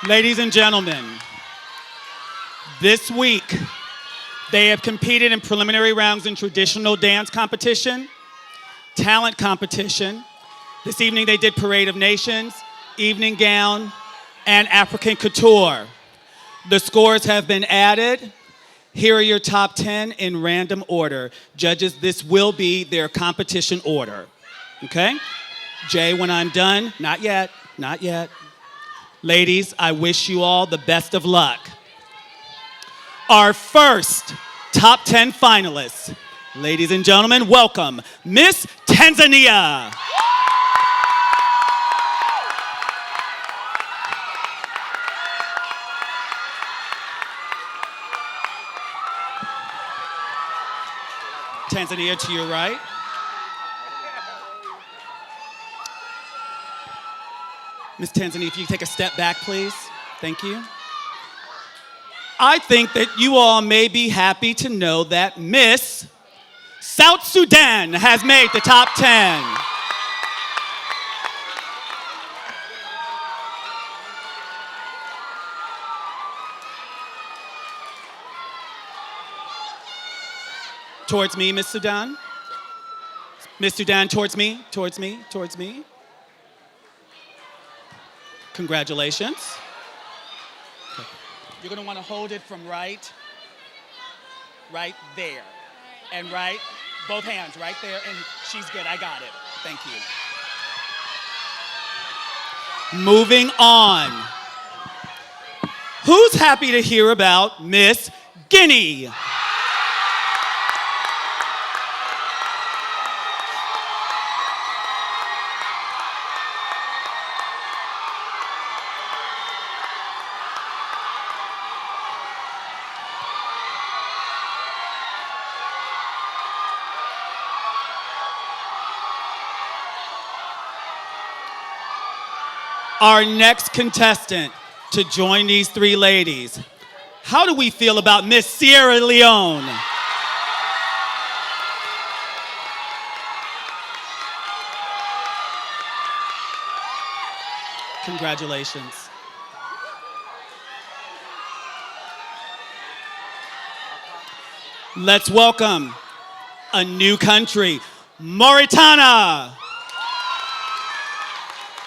Ladies and gentlemen, this week they have competed in preliminary rounds in traditional dance competition, talent competition. This evening they did Parade of Nations, Evening Gown, and African Couture. The scores have been added. Here are your top 10 in random order. Judges, this will be their competition order. Okay? Jay, when I'm done, not yet, not yet. Ladies, I wish you all the best of luck. Our first top 10 finalists. Ladies and gentlemen, welcome Miss Tanzania. Tanzania to your right. Miss Tanzania, if you take a step back, please. Thank you. I think that you all may be happy to know that Miss South Sudan has made the top 10. Towards me, Miss Sudan. Miss Sudan, towards me, towards me, towards me. Congratulations. Okay. You're gonna wanna hold it from right there, and right, both hands, right there, and she's good, I got it. Thank you. Moving on. Who's happy to hear about Miss Guinea? Our next contestant to join these three ladies. How do we feel about Miss Sierra Leone? Congratulations. Let's welcome a new country, Mauritania.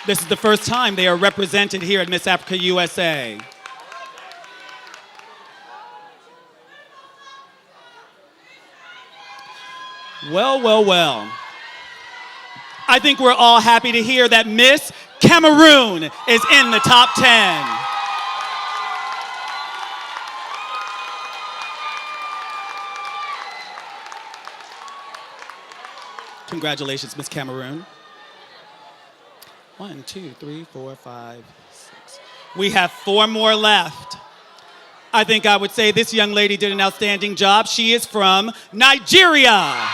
This is the first time they are represented here at Miss Africa USA. Well, well, well. I think we're all happy to hear that Miss Cameroon is in the top 10. Congratulations, Miss Cameroon. 1, 2, 3, 4, 5, 6. We have 4 more left. I think I would say this young lady did an outstanding job. She is from Nigeria.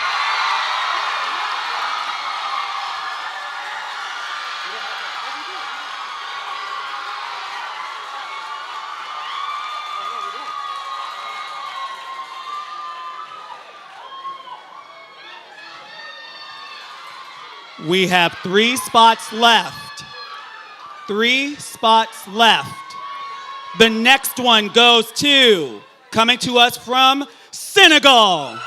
We have 3 spots left. 3 spots left. The next one goes to, coming to us from Senegal.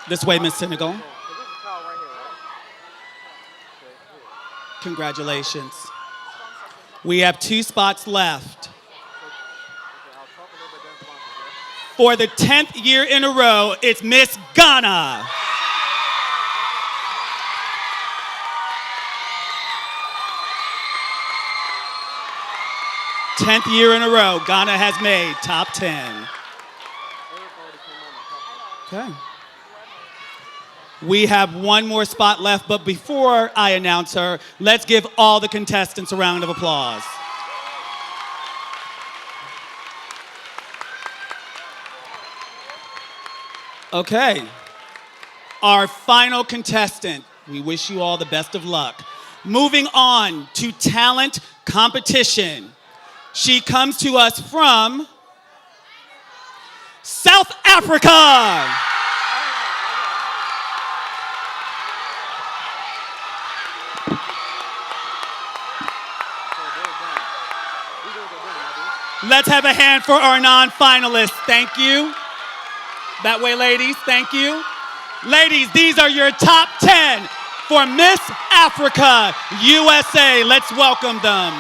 This way, Miss Senegal. Congratulations. We have 2 spots left. For the 10th year in a row, it's Miss Ghana. Tenth year in a row, Ghana has made top 10. Okay. We have 1 more spot left, but before I announce her, let's give all the contestants a round of applause. Okay. Our final contestant, we wish you all the best of luck. Moving on to talent competition. She comes to us from South South Africa. Let's have a hand for our non-finalists. Thank you. That way, ladies. Thank you. Ladies, these are your top 10 for Miss Africa USA. Let's welcome them.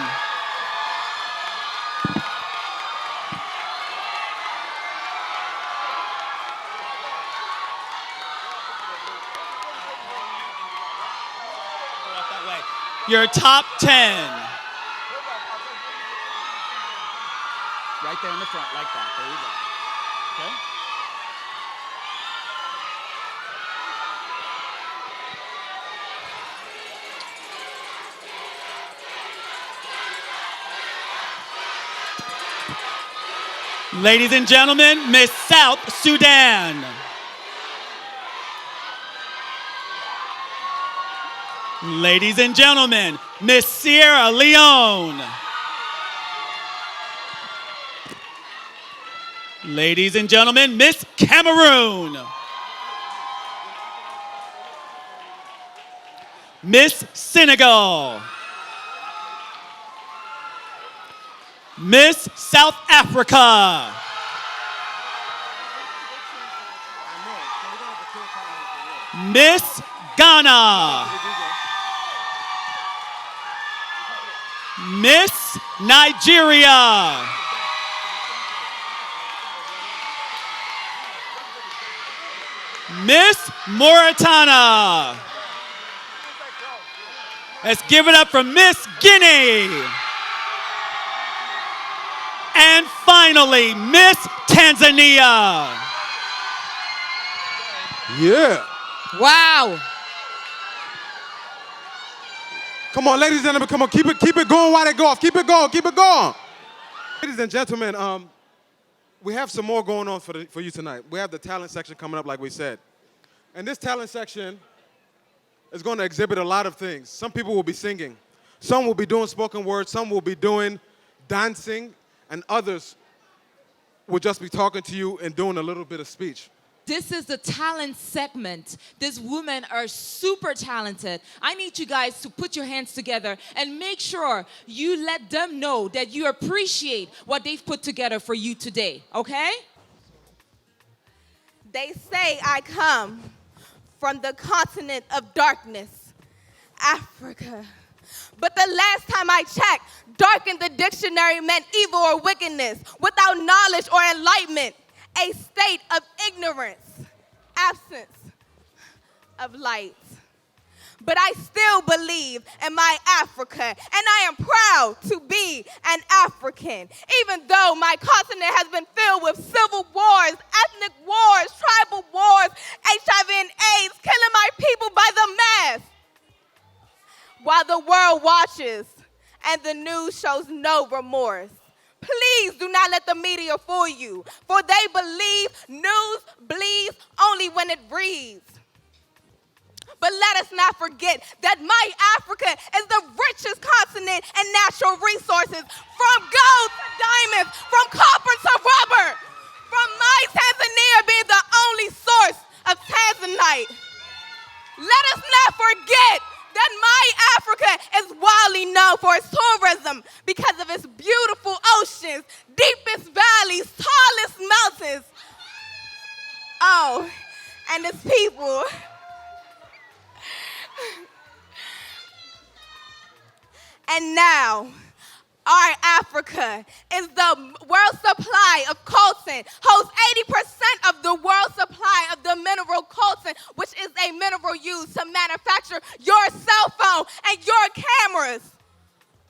Your top 10. Right there in the front, like that. There you go. Okay? Ladies and gentlemen, Miss South Sudan. Ladies and gentlemen, Miss Sierra Leone. Ladies and gentlemen, Miss Cameroon. Miss Senegal. Miss South Africa. Miss Ghana. Miss Nigeria. Miss Mauritania. Let's give it up for Miss Guinea. And finally, Miss Tanzania. Yeah. Wow. Come on, ladies and gentlemen, come on, keep it going while they go off. Keep it going, keep it going. Ladies and gentlemen, we have some more going on for you tonight. We have the talent section coming up, like we said. And this talent section is going to exhibit a lot of things. Some people will be singing. Some will be doing spoken word. Some will be doing dancing. And others will just be talking to you and doing a little bit of speech. This is the talent segment. These women are super talented. I need you guys to put your hands together and make sure you let them know that you appreciate what they've put together for you today, okay? They say I come from the continent of darkness, Africa. But the last time I checked, dark in the dictionary meant evil or wickedness, without knowledge or enlightenment, a state of ignorance, absence of light. But I still believe in my Africa, and I am proud to be an African, even though my continent has been filled with civil wars, ethnic wars, tribal wars, HIV and AIDS, killing my people by the mass. While the world watches and the news shows no remorse. Please do not let the media fool you, for they believe news bleeds only when it breathes. But let us not forget that my Africa is the richest continent in natural resources, from gold to diamonds, from copper to rubber, from my Tanzania being the only source of Tanzanite. Let us not forget that my Africa is widely known for its tourism because of its beautiful oceans, deepest valleys, tallest mountains. Oh, and its people. And now, our Africa is the world supply of coltan, holds 80% of the world supply of the mineral coltan, which is a mineral used to manufacture your cell phone and your cameras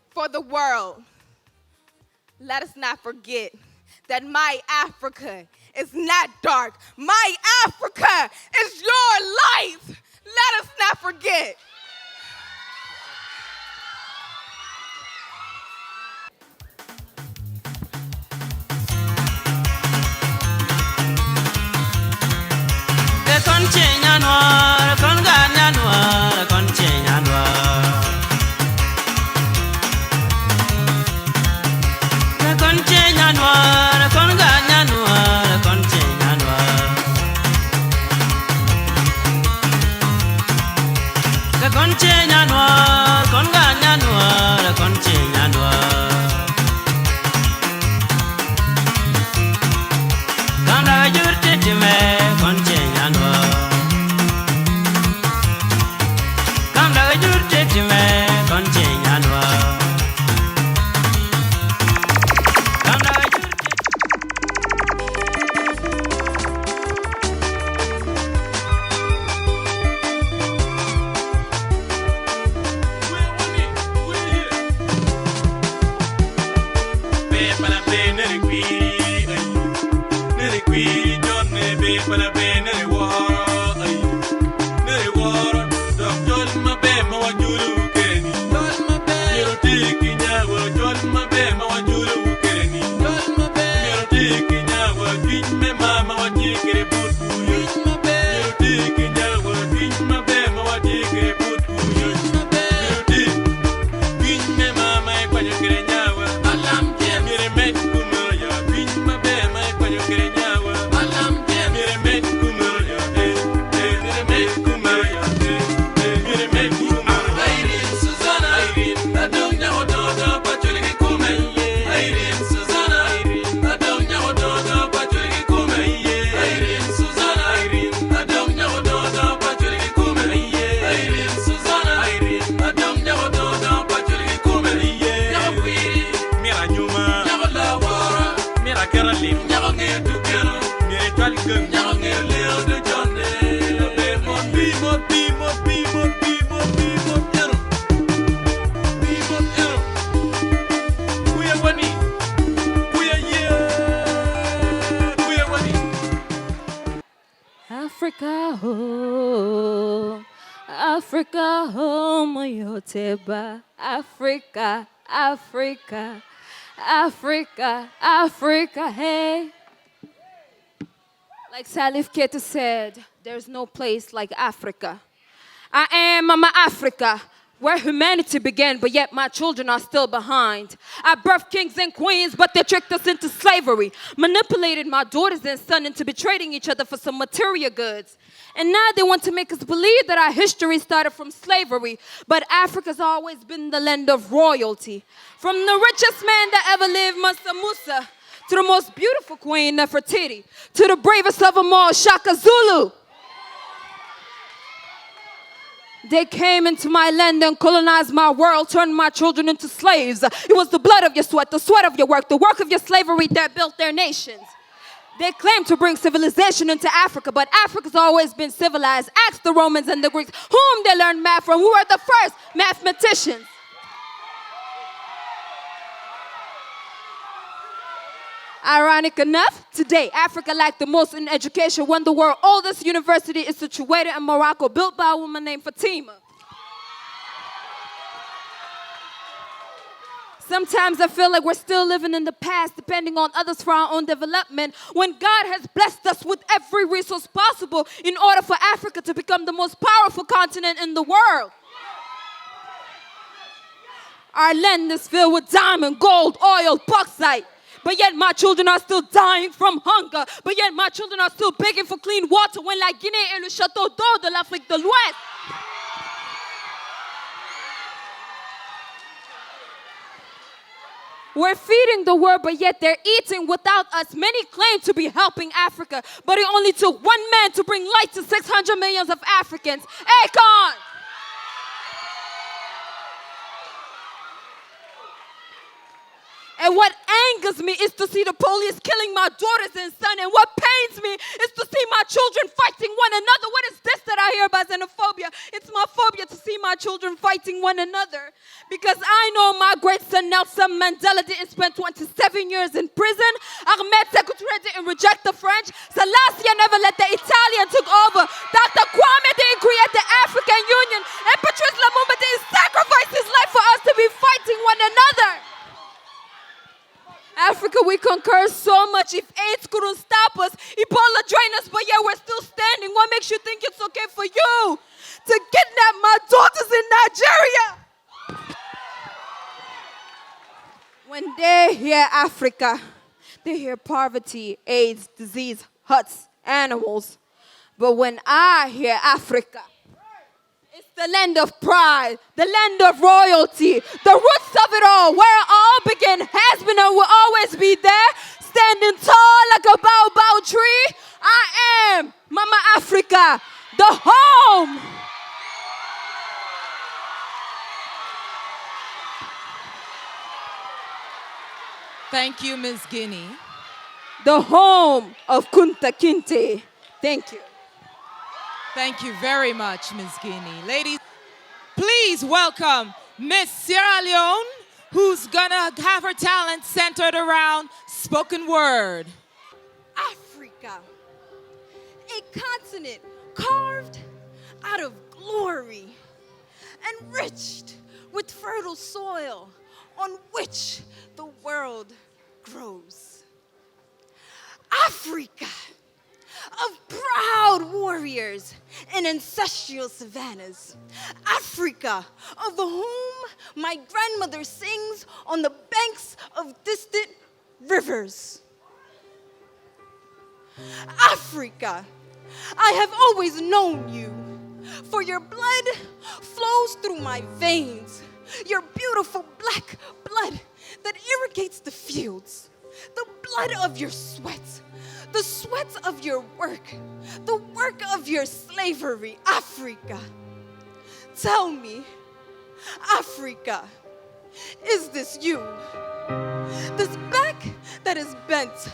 for the world. Let us not forget that my Africa is not dark. My Africa is your light. Let us not forget. Africa, oh, Africa, oh, Mayoteba, Africa, Africa, Africa, Africa, hey. Like Salif Keita said, there's no place like Africa. I am Mama Africa, where humanity began, but yet my children are still behind. I birthed kings and queens, but they tricked us into slavery, manipulated my daughters and sons into betraying each other for some material goods. And now they want to make us believe that our history started from slavery, but Africa's always been the land of royalty. From the richest man that ever lived, Mansa Musa, to the most beautiful queen, Nefertiti, to the bravest of them all, Shaka Zulu. They came into my land and colonized my world, turned my children into slaves. It was the blood of your sweat, the sweat of your work, the work of your slavery that built their nations. They claim to bring civilization into Africa, but Africa's always been civilized. Ask the Romans and the Greeks, whom they learned math from, who were the first mathematicians. Ironic enough, today, Africa lacked the most in education when the world's oldest university is situated in Morocco, built by a woman named Fatima. Sometimes I feel like we're still living in the past, depending on others for our own development, when God has blessed us with every resource possible in order for Africa to become the most powerful continent in the world. Our land is filled with diamond, gold, oil, bauxite. But yet my children are still dying from hunger. But yet my children are still begging for clean water when la Guinée est le château d'eau de l'Afrique de l'Ouest. We're feeding the world, but yet they're eating without us. Many claim to be helping Africa, but it only took one man to bring light to 600 million of Africans. Akon! And what angers me is to see the police killing my daughters and son. And what pains me is to see my children fighting one another. What is this that I hear about xenophobia? It's my phobia to see my children fighting one another. Because I know my great son Nelson Mandela didn't spend 27 years in prison. Ahmed Sékou Touré didn't reject the French. Selassie never let the Italian take over. Dr. Kwame didn't create the African Union. And Patrice Lumumba didn't sacrifice his life for us to be fighting one another. Africa, we conquer so much. If AIDS couldn't stop us, Ebola drained us, but yeah, we're still standing. What makes you think it's okay for you to kidnap my daughters in Nigeria? When they hear Africa, they hear poverty, AIDS, disease, huts, animals. But when I hear Africa, it's the land of pride, the land of royalty, the roots of it all, where it all began, has been, and will always be there, standing tall like a baobab tree. I am Mama Africa, the home. Thank you, Ms. Guinea. The home of Kunta Kinte. Thank you. Thank you very much, Ms. Guinea. Ladies, please welcome Miss Sierra Leone, who's gonna have her talent centered around spoken word. Africa. Africa, a continent carved out of glory, enriched with fertile soil on which the world grows. Africa, of proud warriors in ancestral savannas. Africa, of whom my grandmother sings on the banks of distant rivers. Africa, I have always known you, for your blood flows through my veins, your beautiful black blood that irrigates the fields, the blood of your sweat, the sweat of your work, the work of your slavery. Africa, tell me, Africa, is this you? This back that is bent,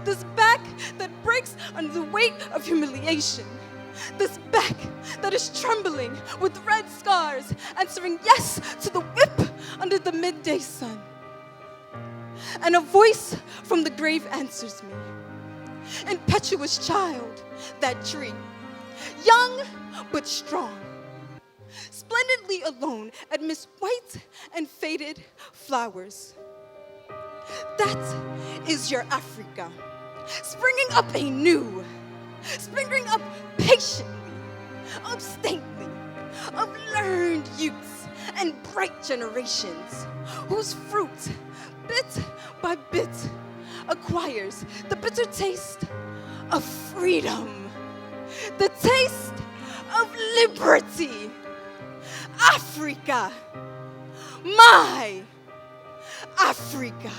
this back that breaks under the weight of humiliation, this back that is trembling with red scars, answering yes to the whip under the midday sun. And a voice from the grave answers me. Impetuous child, that tree, young but strong, splendidly alone amidst white and faded flowers. That is your Africa, springing up anew, springing up patiently, of stately, of learned youths and bright generations, whose fruit, bit by bit, acquires the bitter taste of freedom, the taste of liberty. Africa, my Africa.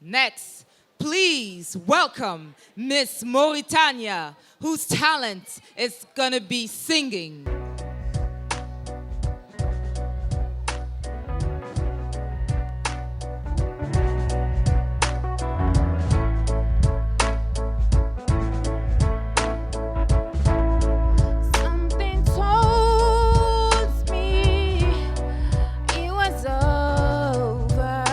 Next, please welcome Miss Mauritania, whose talent is gonna be singing. Something told me it was over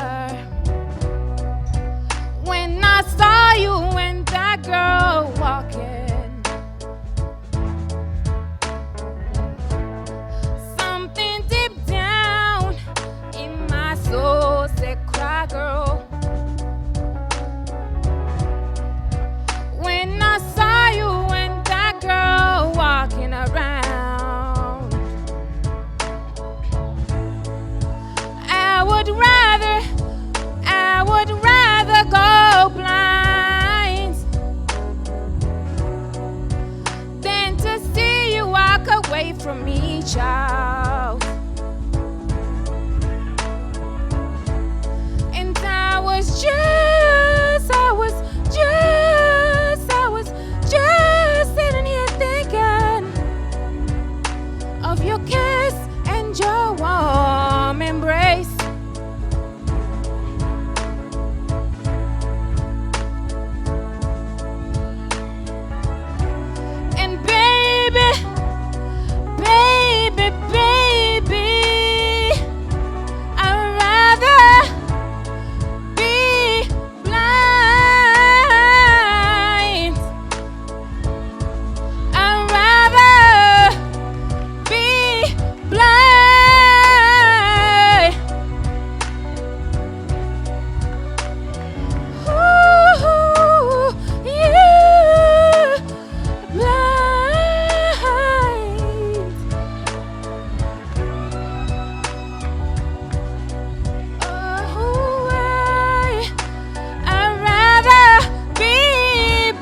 when I saw you and that girl walking. Something deep down in my soul said, "Cry, girl." When I saw you and that girl walking around, I would rather go blind than to see you walk away from me, child. And I was just sitting here thinking of your kiss and your warm embrace. And baby, I'd rather be blind. I'd rather be blind. Ooh, yeah, blind. Oh, I'd rather be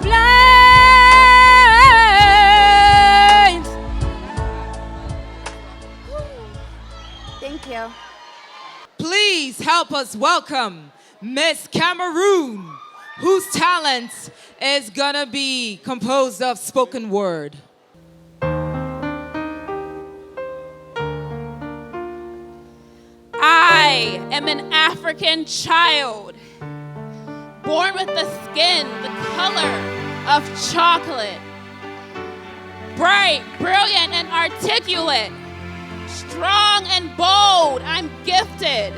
blind. Thank you. Please help us welcome Miss Cameroon, whose talent is gonna be composed of spoken word. I am an African child, born with the skin, the color of chocolate, bright, brilliant, and articulate, strong and bold. I'm gifted,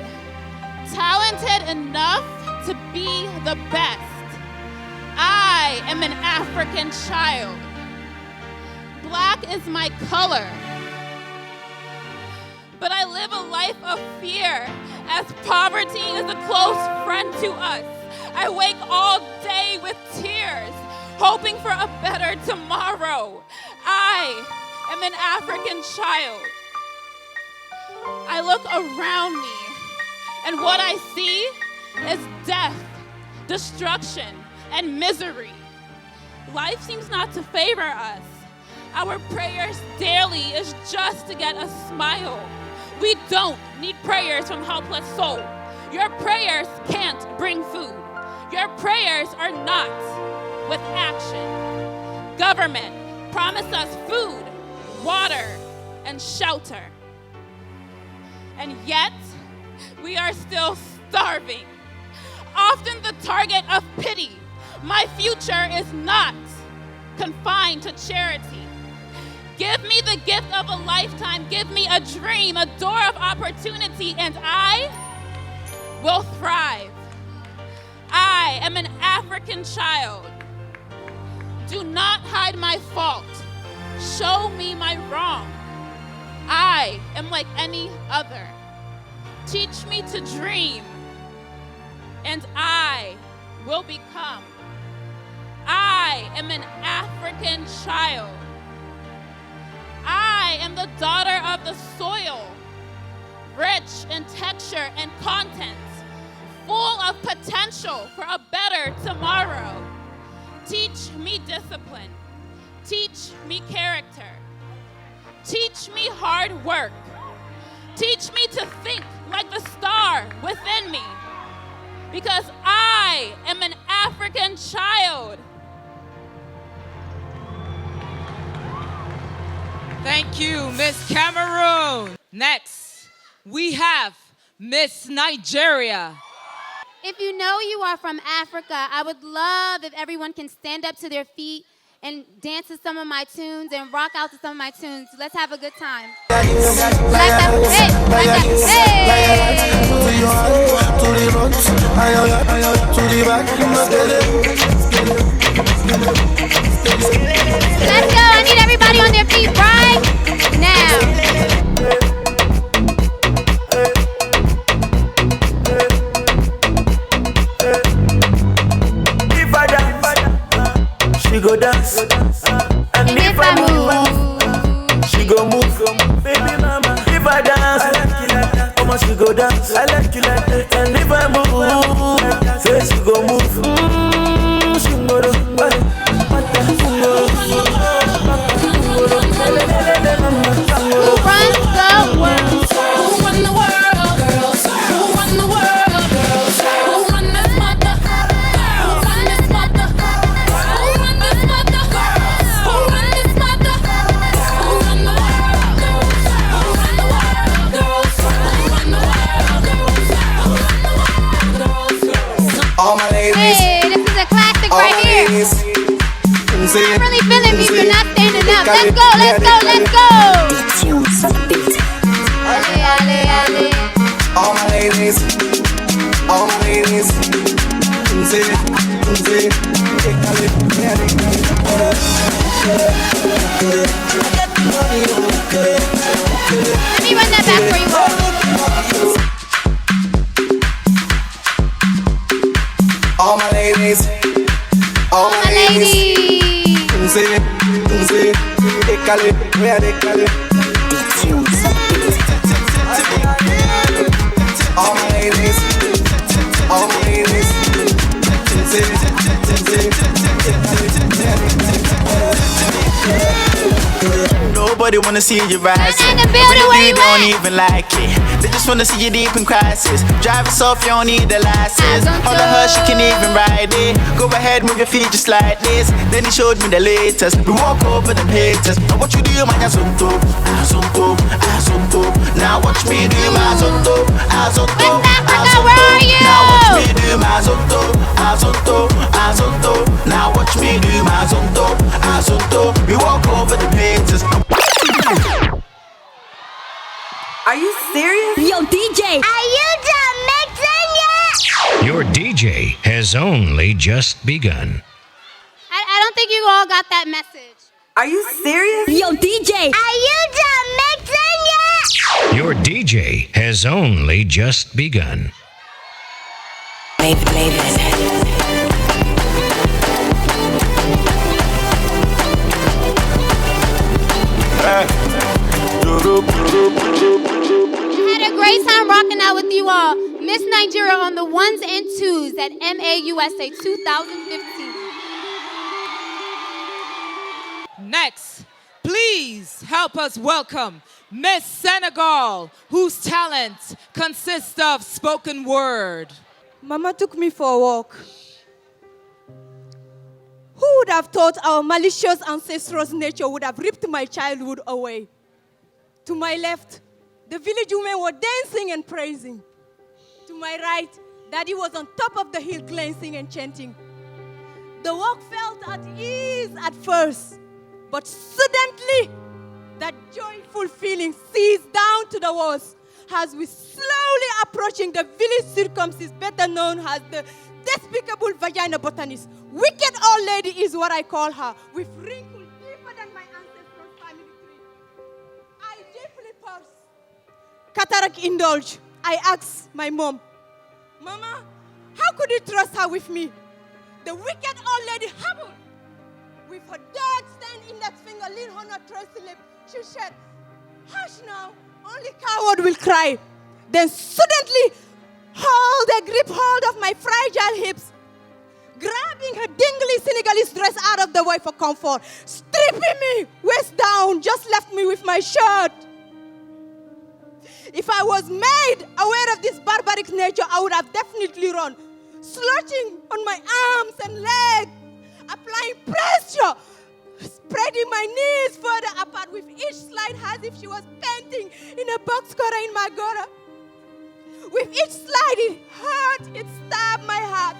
talented enough to be the best. I am an African child. Black is my color. But I live a life of fear as poverty is a close friend to us. I wake all day with tears, hoping for a better tomorrow. I am an African child. I look around me, and what I see is death, destruction, and misery. Life seems not to favor us. Our prayers daily is just to get a smile. We don't need prayers from helpless souls. Your prayers can't bring food. Your prayers are not with action. Government promise us food, water, and shelter. And yet, we are still starving. Often the target of pity. My future is not confined to charity. Give me the gift of a lifetime. Give me a dream, a door of opportunity, and I will thrive. I am an African child. Do not hide my fault. Show me my wrong. I am like any other. Teach me to dream, and I will become. I am an African child. I am the daughter of the soil, rich in texture and content, full of potential for a better tomorrow. Teach me discipline. Teach me character. Teach me hard work. Teach me to think like the star within me, because I am an African child. Thank you, Miss Cameroon. Next, we have Miss Nigeria. If you know you are from Africa, I would love if everyone can stand up to their feet and dance to some of my tunes and rock out to some of my tunes. Let's have a good time. Like that, hey, like that, hey. Let's go, I need everybody on their feet right now. She go dance, and if I move, she go move. Baby mama, if I dance, I like you like that. Mama, she go dance, I like you like that. And if I move, say she go move. She go do, Who runs the world? Who run the world, girls? Who run the world, girls? Who run this mother? Who run this mother? Who run this mother? Who run this mother? Who run the world, girls? Who run the world, girls? Who run the world, girls? Who run the world, girls? all my ladies. Hey, this is a classic right here. I'm really feeling me if you're not standing up. Let's go, let's go, let's go. Ale, ale, ale. All my ladies, all my ladies. Let me run that back for you all. All my ladies, all my ladies. All my ladies, all my ladies. Nobody wanna see you rise. In the building, where you don't at? even like it. They just wanna see you deep in crisis. Drive us off, you don't need the license. On the hush, you can even ride it. Go ahead, move your feet just like this. Then he showed me the latest. We walk over the haters. Now what you do, man, asonto, asonto, asonto. Now watch me do my asonto, asonto, West Africa, asonto. where are you? Now watch me do my asonto, asonto, asonto. Now watch me do my asonto, asonto. We walk over the haters. Are you serious? Yo, DJ! Are you done mixing yet? Your DJ DJ has only just begun. I don't think you all got that message. Are you serious? Yo, DJ! Are you done mixing yet? Your DJ has only just begun. I had a great time rocking out with you all. Miss Nigeria on the ones and twos at MAUSA 2015. Next, please help us welcome Miss Senegal, whose talent consists of spoken word. Mama took me for a walk. Who would have thought our malicious ancestors' nature would have ripped my childhood away? To my left, the village women were dancing and praising. To my right, Daddy was on top of the hill cleansing and chanting. The walk felt at ease at first, but suddenly, that joyful feeling seized down to the walls as we slowly approaching the village circumcis, better known as the despicable vagina botanist. Wicked old lady is what I call her, with wrinkles deeper than my ancestral family tree. I deeply purse. Cataract indulge. I asked my mom, Mama, how could you trust her with me? The wicked old lady hobbled. With her dark stand index finger lean on her trusty lip, she said, hush now, only coward will cry. Then suddenly, they grip hold of my fragile hips, grabbing her dingly Senegalese dress out of the way for comfort, stripping me waist down, just left me with my shirt. If I was made aware of this barbaric nature, I would have definitely run, slouching on my arms and legs, applying pressure, spreading my knees further apart with each slide as if she was painting in a box cutter in my gutter. With each slide, it hurt, it stabbed my heart.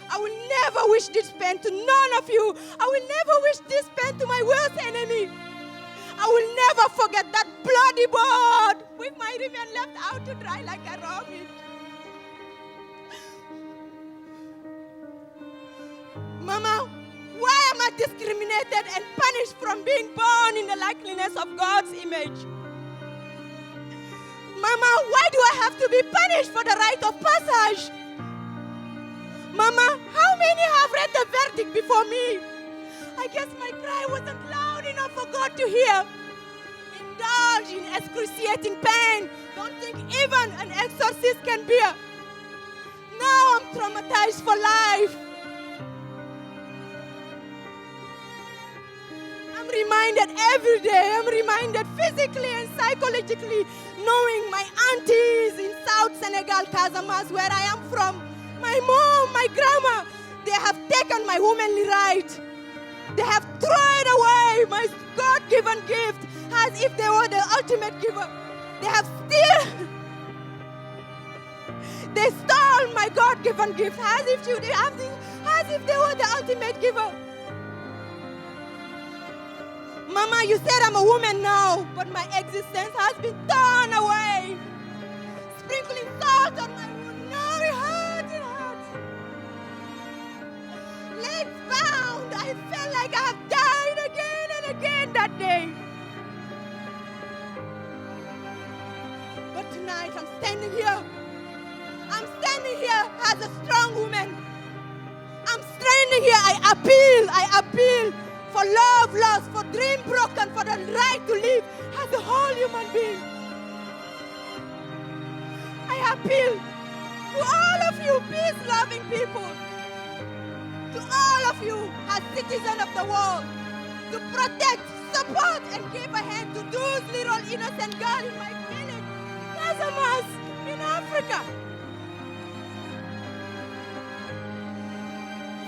I will never wish this pain to none of you. I will never wish this pain to my worst enemy. I will never forget that bloody board with my ribbon left out to dry like a raw meat. Mama, why am I discriminated and punished from being born in the likeness of God's image? Mama, why do I have to be punished for the rite of passage? Mama, how many have read the verdict before me? I guess my cry wasn't loud enough for God to hear. Indulge in excruciating pain. Don't think even an exorcist can bear. Now I'm traumatized for life. I'm reminded every day, I'm reminded physically and psychologically, knowing my aunties in South Senegal, Casamance, where I am from, my mom, my grandma, they have taken my womanly right. They have thrown away my God-given gift as if they were the ultimate giver. They stole my God-given gift as if they were the ultimate giver. Mama, you said I'm a woman now, but my existence has been torn away. Sprinkling salt on my wound, now it hurts, it hurts. Legs bound, I felt like I have died again and again that day. But tonight I'm standing here. I'm standing here as a strong woman. I'm standing here, I appeal for love lost, for dream broken, for the right to live as a whole human being. I appeal to all of you peace-loving people, to all of you as citizens of the world, to protect, support, and give a hand to those little innocent girls in my village, Casamance, in Africa.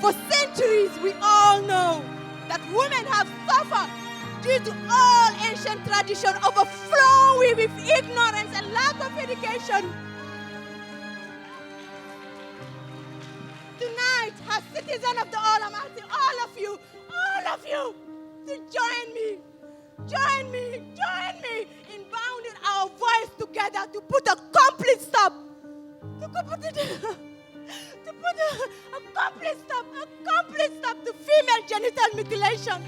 For centuries, we all know that women have suffered due to all ancient tradition overflowing with ignorance and lack of education. Tonight, as citizens of the all, I'm asking all of you to join me in bounding our voice together to put a complete stop, to put a complete stop to female genital mutilation.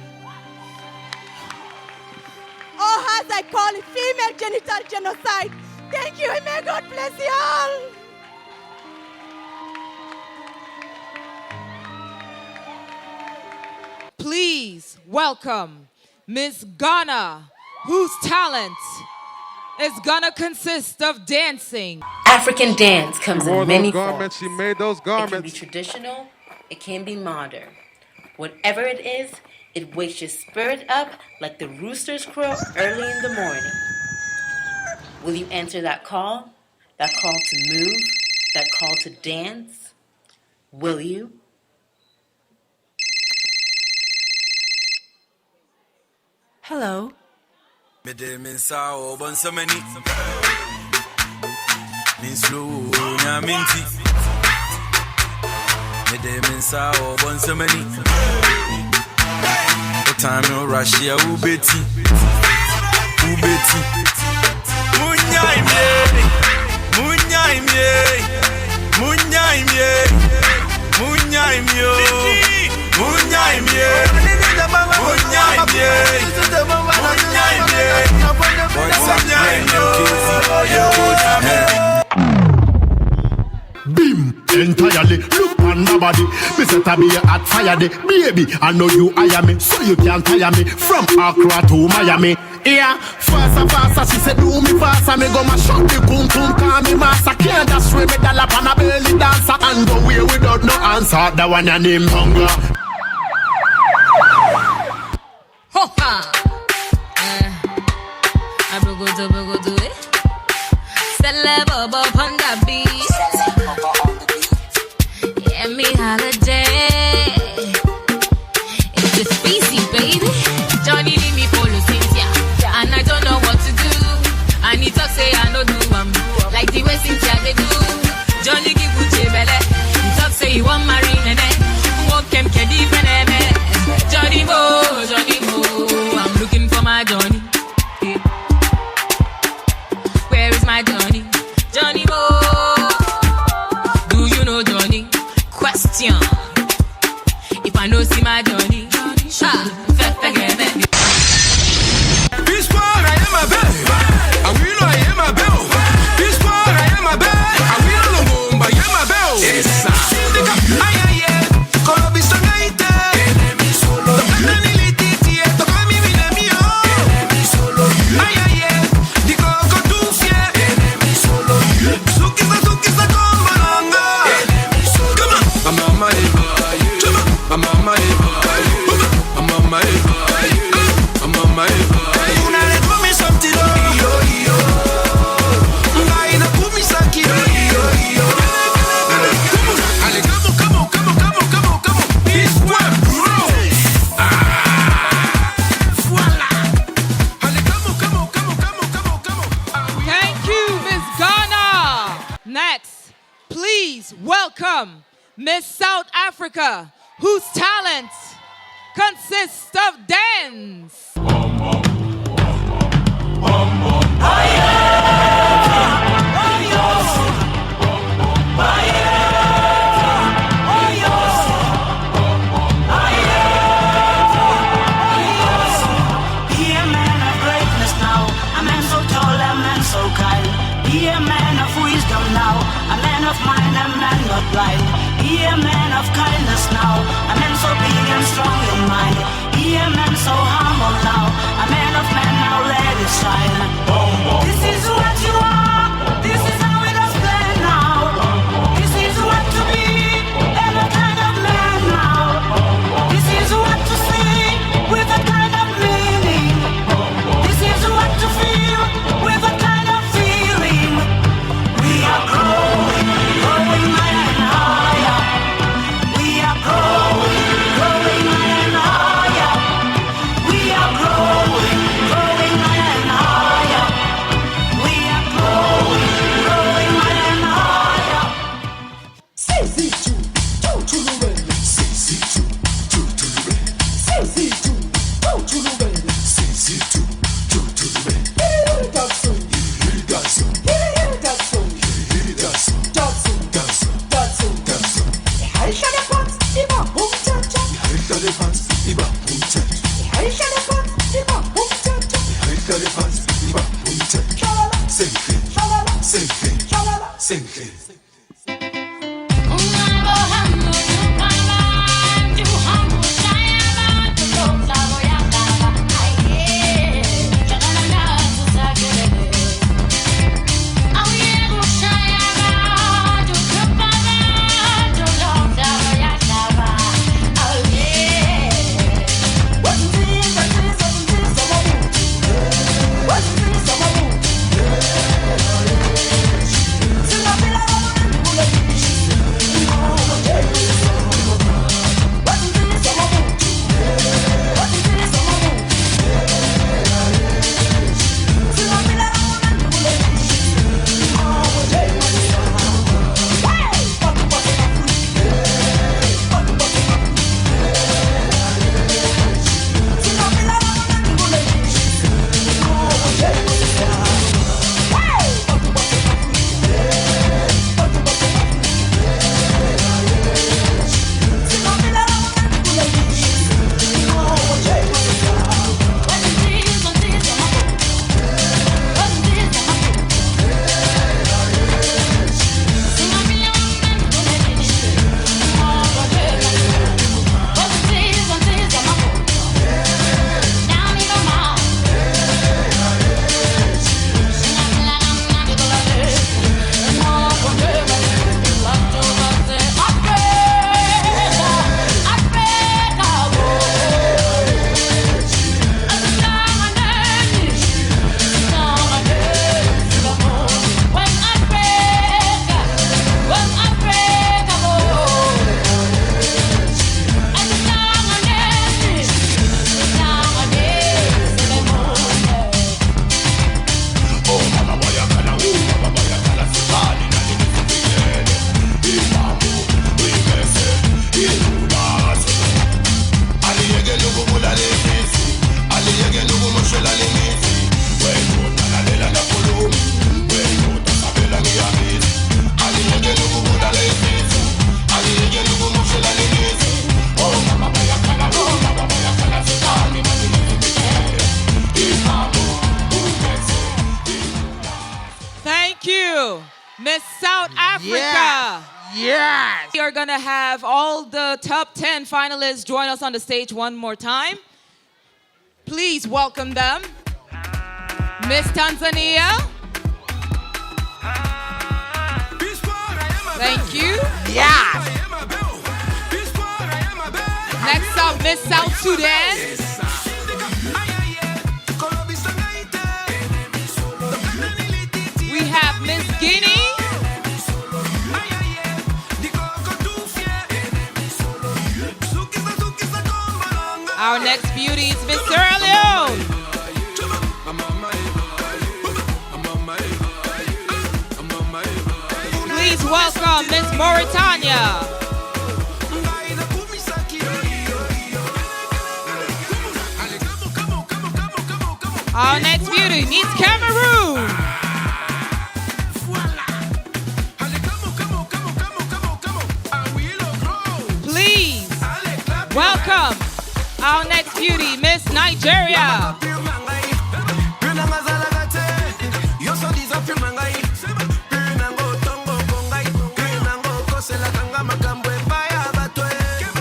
Or as I call it, female genital genocide. Thank you, and may God bless you all. Please welcome Miss Ghana, whose talent is gonna consist of dancing. African dance comes in many garments. forms. She made those garments. It can be traditional, it can be modern. Whatever it is, it wakes your spirit up like the roosters crow early in the morning. Will you answer that call? That call to move? That call to dance? Will you? Hello. Time no rush here, ubeti. Bim, entirely, look on the body. Me set to be a hot fire day. Baby, I know you hire me, so you can't tire me. From Accra to Miami. Yeah, faster, she said do me faster. Me go my shot the boom, call me master. Can't just swim me dollar on a belly dancer. And go away without no answer. The one your name hunger. Ho-ha! I do it. Celeb up on the beat. Yeah, me holiday. It's the species, baby. Johnny leave me follow Cynthia, and I don't know what to do. And he talk say I no do like the way Cynthia they do. Johnny give Uche belle. He talk say he want marry nene. Walk him kedi feneme. Johnny Mo, I'm looking for my Johnny. Where is my Johnny? Johnny Mo. Do you know Johnny? Question. If I know see my Johnny, This one I am a bell. I will I am a bell. This one I am a bell. I will no bomba I am a bell. Yes sir. Ay Colombia sangaite. Enemy solo. Enemy titi toca mi vida mio. Enemy solo. Ay di coco tu fie. Enemy solo. Suki sa combalanga. Enemy solo. Come on. I'm on my I'm on my I'm on my I'm on my una le come something yo ngai na kumi saki yo ale come on this one bro voila ale come on Thank you, Miss Ghana. Next, please welcome Miss South Africa, whose talent consists of dance. Be a man of greatness now, a man so tall, a man so kind. Be a man of wisdom now, a man of mind, a man not blind. Be a man of kindness now, a man so big and strong in mind. Be a man so humble now, a man of man now let it shine. This is what you are, this is how it has been now. This is what to be, every kind of man now. This is what to see, with a kind of meaning. This is what to feel, with a kind of feeling. We are growing higher and higher. We are growing higher and higher. We are growing higher and higher. We Thank you, Miss South Africa. Yes. We are gonna have all the top 10 finalists join us on the stage one more time. Please welcome them. Miss Tanzania. Thank you. Yes. Next up, Miss South Sudan. We have Miss Guinea. Our next beauty is Miss Sierra Leone. Please welcome Miss Mauritania. Our next beauty meets Cameroon. Please welcome our next beauty, Miss Nigeria.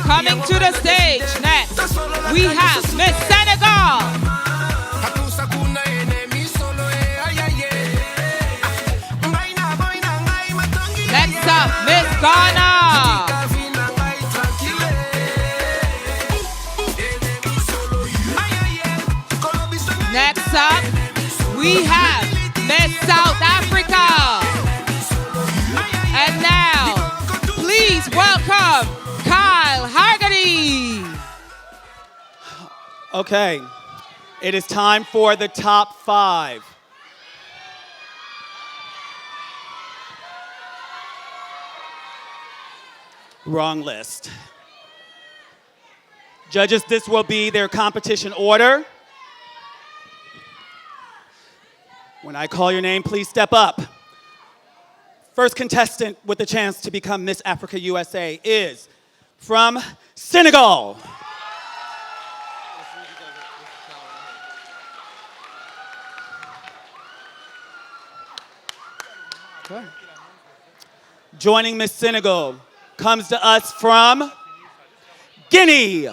Coming to the stage next, we have Miss Senegal. Next up, Miss Ghana. Next up, we have Miss South Africa. And now, please welcome Kyle Hargady. Okay, it is time for the top 5. Wrong list. Judges, this will be their competition order. When I call your name, please step up. First contestant with the chance to become Miss Africa USA is from Senegal. Okay. Joining Miss Senegal comes to us from Guinea.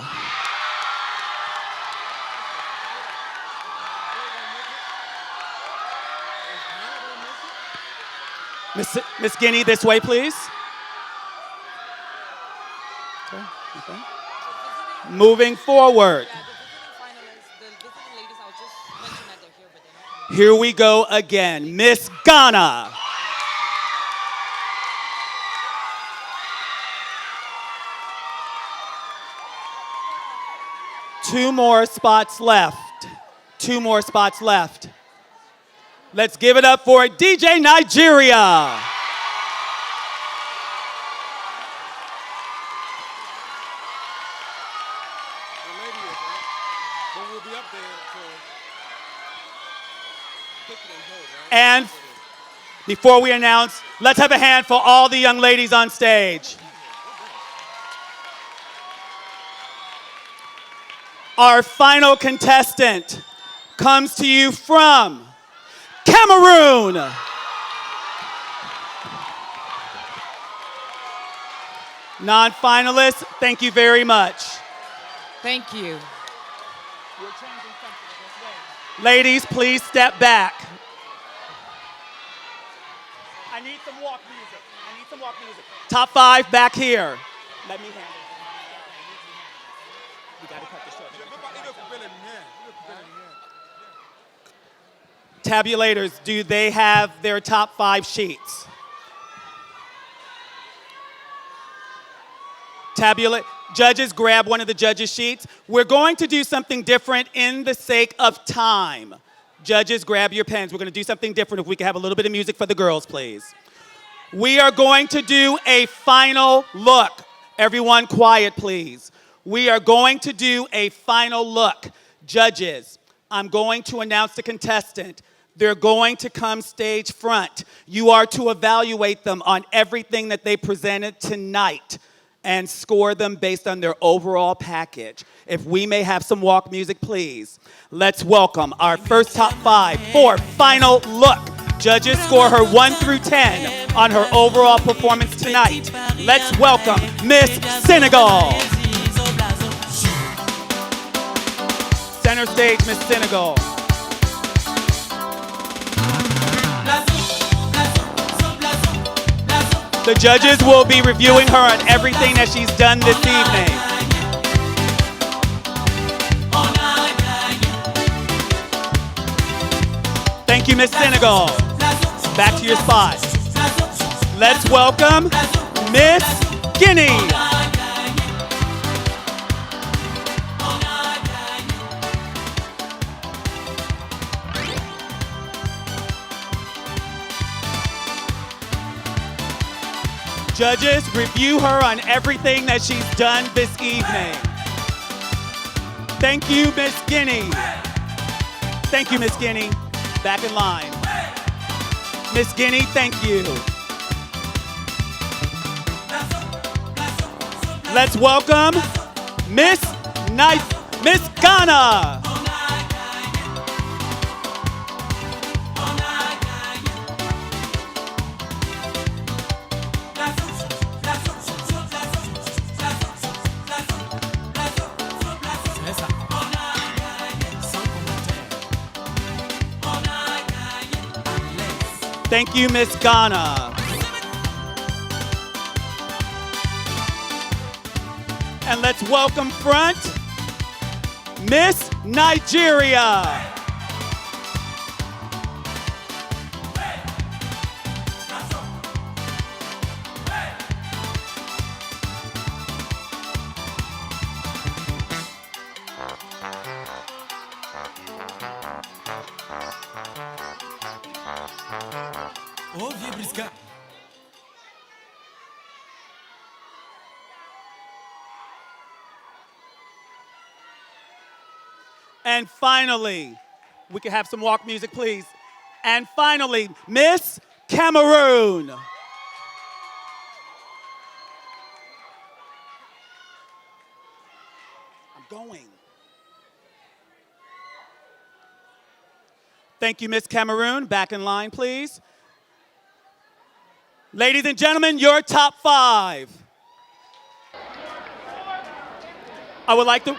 Miss Guinea, this way, please. Okay, okay. Moving forward. Here we go again. Miss Ghana. Two more spots left. Two more spots left. Let's give it up for DJ Nigeria. And before we announce, let's have a hand for all the young ladies on stage. Our final contestant comes to you from Cameroon. Non-finalists, thank you very much. Thank you. Ladies, please step back. I need some walk music. I need some walk music. Top 5 back here. Let me handle it. We gotta cut this short. Tabulators, do they have their top 5 sheets? Judges, grab one of the judges' sheets. We're going to do something different in the sake of time. Judges, grab your pens. We're going to do something different. If we can have a little bit of music for the girls, please. We are going to do a final look. Everyone quiet, please. We are going to do a final look. Judges, I'm going to announce the contestant. They're going to come stage front. You are to evaluate them on everything that they presented tonight and score them based on their overall package. If we may have some walk music, please. Let's welcome our first top 5 for final look. Judges score her 1 through 10 on her overall performance tonight. Let's welcome Miss Senegal. Center stage, Miss Senegal. The judges will be reviewing her on everything that she's done this evening. Thank you, Miss Senegal. Back to your spot. Let's welcome Miss Guinea. Judges, review her on everything that she's done this evening. Thank you, Miss Guinea. Thank you, Miss Guinea. Back in line. Miss Guinea, thank you. Let's welcome Miss Ghana. Thank you, Miss Ghana. And let's welcome front, Miss Nigeria. And finally, we can have some walk music, please. And finally, Miss Cameroon. I'm going. Thank you, Miss Cameroon. Back in line, please. Ladies and gentlemen, your top 5. I would like to